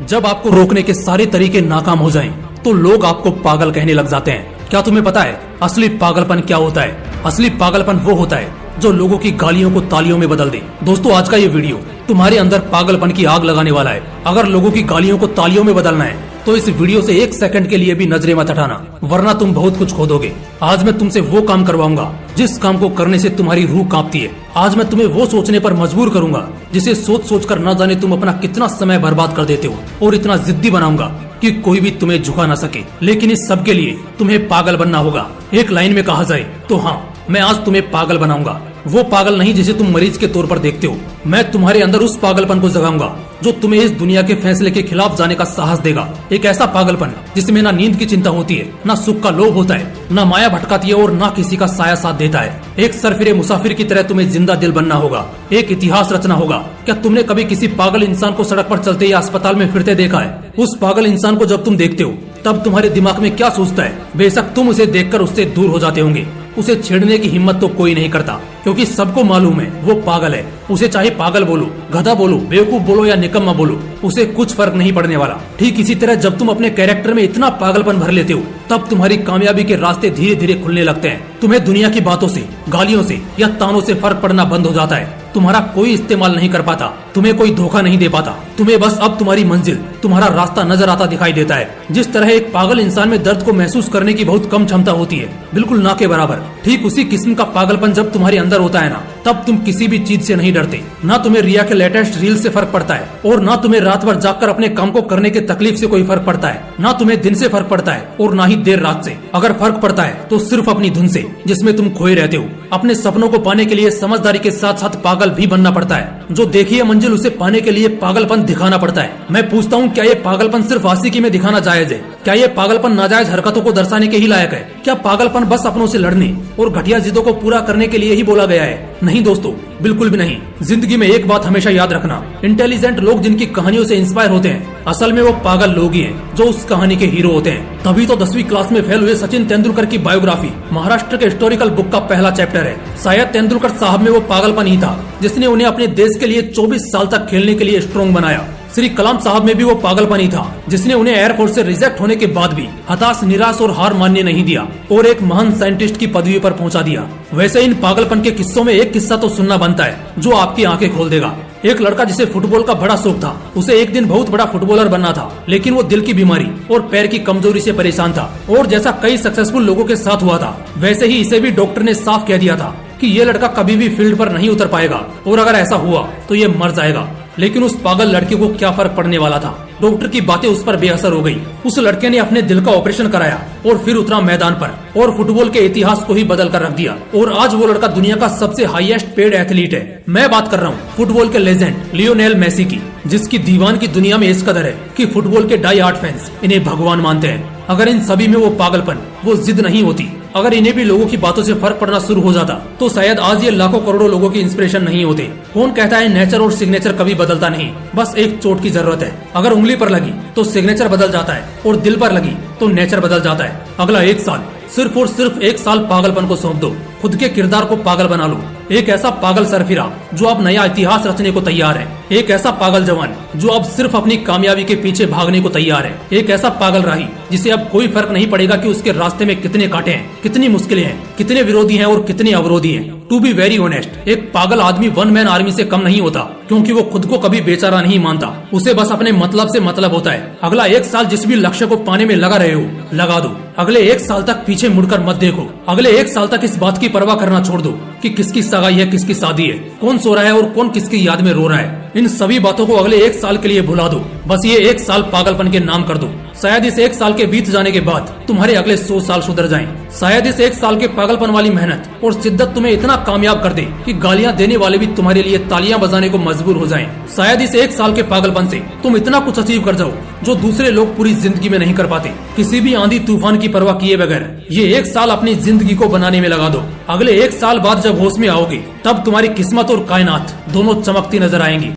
जब आपको रोकने के सारे तरीके नाकाम हो जाएं, तो लोग आपको पागल कहने लग जाते हैं। क्या तुम्हें पता है असली पागलपन क्या होता है? असली पागलपन वो होता है जो लोगों की गालियों को तालियों में बदल दे। दोस्तों, आज का ये वीडियो तुम्हारे अंदर पागलपन की आग लगाने वाला है। अगर लोगों की गालियों को तालियों में बदलना है तो इस वीडियो से 1 सेकंड के लिए भी नजरें मत हटाना, वरना तुम बहुत कुछ खो दोगे। आज मैं तुमसे वो काम करवाऊंगा जिस काम को करने से तुम्हारी रूह कांपती है। आज मैं तुम्हें वो सोचने पर मजबूर करूंगा जिसे सोच सोच कर न जाने तुम अपना कितना समय बर्बाद कर देते हो, और इतना जिद्दी बनाऊंगा कि कोई भी तुम्हें झुका ना सके। लेकिन इस सब के लिए तुम्हें पागल बनना होगा। एक लाइन में कहा जाए तो हाँ, मैं आज तुम्हें पागल बनाऊंगा। वो पागल नहीं जिसे तुम मरीज के तौर पर देखते हो। मैं तुम्हारे अंदर उस पागलपन को जगाऊंगा जो तुम्हें इस दुनिया के फैसले के खिलाफ जाने का साहस देगा। एक ऐसा पागलपन जिसमें ना नींद की चिंता होती है, ना सुख का लोभ होता है, ना माया भटकाती है और ना किसी का साया साथ देता है। एक सरफिरे मुसाफिर की तरह तुम्हें जिंदा दिल बनना होगा, एक इतिहास रचना होगा। क्या तुमने कभी किसी पागल इंसान को सड़क पर चलते या अस्पताल में फिरते देखा है? उस पागल इंसान को जब तुम देखते हो तब तुम्हारे दिमाग में क्या सोचता है? बेशक तुम उसे देखकर उससे दूर हो जाते होंगे। उसे छेड़ने की हिम्मत तो कोई नहीं करता, क्योंकि सबको मालूम है वो पागल है। उसे चाहे पागल बोलो, गधा बोलो, बेवकूफ बोलो या निकम्मा बोलो, उसे कुछ फर्क नहीं पड़ने वाला। ठीक इसी तरह जब तुम अपने कैरेक्टर में इतना पागलपन भर लेते हो तब तुम्हारी कामयाबी के रास्ते धीरे धीरे खुलने लगते हैं। तुम्हें दुनिया की बातों से, गालियों से या तानों से फर्क पड़ना बंद हो जाता है। तुम्हारा कोई इस्तेमाल नहीं कर पाता, तुम्हें कोई धोखा नहीं दे पाता। तुम्हें बस अब तुम्हारी मंजिल, तुम्हारा रास्ता नजर आता दिखाई देता है। जिस तरह एक पागल इंसान में दर्द को महसूस करने की बहुत कम क्षमता होती है, बिल्कुल ना के बराबर, ठीक उसी किस्म का पागलपन जब तुम्हारे अंदर होता है ना, तब तुम किसी भी चीज से नहीं डरते। ना तुम्हें रिया के लेटेस्ट रील से फर्क पड़ता है, और ना तुम्हें रात भर जागकर अपने काम को करने के तकलीफ से कोई फर्क पड़ता है। ना तुम्हें दिन से फर्क पड़ता है और ना ही देर रात से। अगर फर्क पड़ता है तो सिर्फ अपनी धुन से, जिसमें तुम खोए रहते हो। अपने सपनों को पाने के लिए समझदारी के साथ साथ पागल भी बनना पड़ता है। जो देखी है मंजिल, उसे पाने के लिए पागलपन दिखाना पड़ता है। मैं पूछता हूँ, क्या ये पागलपन सिर्फ आशिकी में दिखाना जायज है? क्या ये पागलपन नाजायज हरकतों को दर्शाने के ही लायक है? क्या पागलपन बस अपनों से लड़ने और घटिया जिद्दों को पूरा करने के लिए ही बोला गया है? नहीं दोस्तों, बिल्कुल भी नहीं। जिंदगी में एक बात हमेशा याद रखना, इंटेलिजेंट लोग जिनकी कहानियों से इंस्पायर होते हैं, असल में वो पागल लोग ही हैं जो उस कहानी के हीरो होते हैं। तभी तो 10वीं क्लास में फेल हुए सचिन तेंदुलकर की बायोग्राफी महाराष्ट्र के हिस्टोरिकल बुक का पहला चैप्टर है। शायद तेंदुलकर साहब में वो पागलपन ही था जिसने उन्हें अपने देश के लिए 24 साल तक खेलने के लिए स्ट्रॉन्ग बनाया। श्री कलाम साहब में भी वो पागलपन ही था जिसने उन्हें एयरफोर्स से रिजेक्ट होने के बाद भी हताश, निराश और हार मानने नहीं दिया और एक महान साइंटिस्ट की पदवी पर पहुंचा दिया। वैसे इन पागलपन के किस्सों में एक किस्सा तो सुनना बनता है जो आपकी आंखें खोल देगा। एक लड़का जिसे फुटबॉल का बड़ा शौक था, उसे एक दिन बहुत बड़ा फुटबॉलर बनना था, लेकिन वो दिल की बीमारी और पैर की कमजोरी से परेशान था। और जैसा कई सक्सेसफुल लोगों के साथ हुआ था, वैसे ही इसे भी डॉक्टर ने साफ कह दिया था कि ये लड़का कभी भी फील्ड पर नहीं उतर पाएगा, और अगर ऐसा हुआ तो ये मर जाएगा। लेकिन उस पागल लड़के को क्या फर्क पड़ने वाला था? डॉक्टर की बातें उस पर बेअसर हो गई। उस लड़के ने अपने दिल का ऑपरेशन कराया और फिर उतरा मैदान पर और फुटबॉल के इतिहास को ही बदल कर रख दिया। और आज वो लड़का दुनिया का सबसे हाईएस्ट पेड एथलीट है। मैं बात कर रहा हूँ फुटबॉल के लेजेंड लियोनेल मेसी की, जिसकी दीवान की दुनिया में इस कदर है कि फुटबॉल के डाई हार्ड फैंस इन्हें भगवान मानते हैं। अगर इन सभी में वो पागलपन, वो जिद नहीं होती, अगर इन्हें भी लोगों की बातों से फर्क पड़ना शुरू हो जाता, तो शायद आज ये लाखों करोड़ों लोगों की इंस्पिरेशन नहीं होते। कौन कहता है नेचर और सिग्नेचर कभी बदलता नहीं? बस एक चोट की जरूरत है। अगर उंगली पर लगी तो सिग्नेचर बदल जाता है, और दिल पर लगी तो नेचर बदल जाता है। अगला 1 साल, सिर्फ और सिर्फ 1 साल पागलपन को सौंप दो। खुद के किरदार को पागल बना लो। एक ऐसा पागल सरफिरा जो अब नया इतिहास रचने को तैयार है। एक ऐसा पागल जवान जो अब सिर्फ अपनी कामयाबी के पीछे भागने को तैयार है। एक ऐसा पागल राही जिसे अब कोई फर्क नहीं पड़ेगा कि उसके रास्ते में कितने कांटे हैं, कितनी मुश्किलें हैं, कितने विरोधी हैं और कितने अवरोधी हैं। टू बी वेरी ऑनेस्ट, एक पागल आदमी 1 मैन आर्मी से कम नहीं होता, क्योंकि वो खुद को कभी बेचारा नहीं मानता। उसे बस अपने मतलब से मतलब होता है। अगला 1 साल जिस भी लक्ष्य को पाने में लगा रहे हो, लगा दो। अगले 1 साल तक पीछे मुड़कर मत देखो। अगले 1 साल तक इस बात की परवाह करना छोड़ दो कि किसकी सगाई है, किसकी शादी है, कौन सो रहा है और कौन किसकी याद में रो रहा है। इन सभी बातों को अगले 1 साल के लिए भुला दो। बस ये 1 साल पागलपन के नाम कर दो। शायद इस 1 साल के बीत जाने के बाद तुम्हारे अगले 100 साल सुधर जाएं। शायद इस 1 साल के पागलपन वाली मेहनत और शिद्दत तुम्हें इतना कामयाब कर दे कि गालियां देने वाले भी तुम्हारे लिए तालियां बजाने को मजबूर हो जाएं। शायद इस 1 साल के पागलपन से तुम इतना कुछ अचीव कर जाओ जो दूसरे लोग पूरी जिंदगी में नहीं कर पाते। किसी भी आंधी तूफान की परवाह किए बगैर ये 1 साल अपनी जिंदगी को बनाने में लगा दो। अगले 1 साल बाद जब होश में आओगे, तब तुम्हारी किस्मत और कायनात दोनों चमकती नजर आएंगी।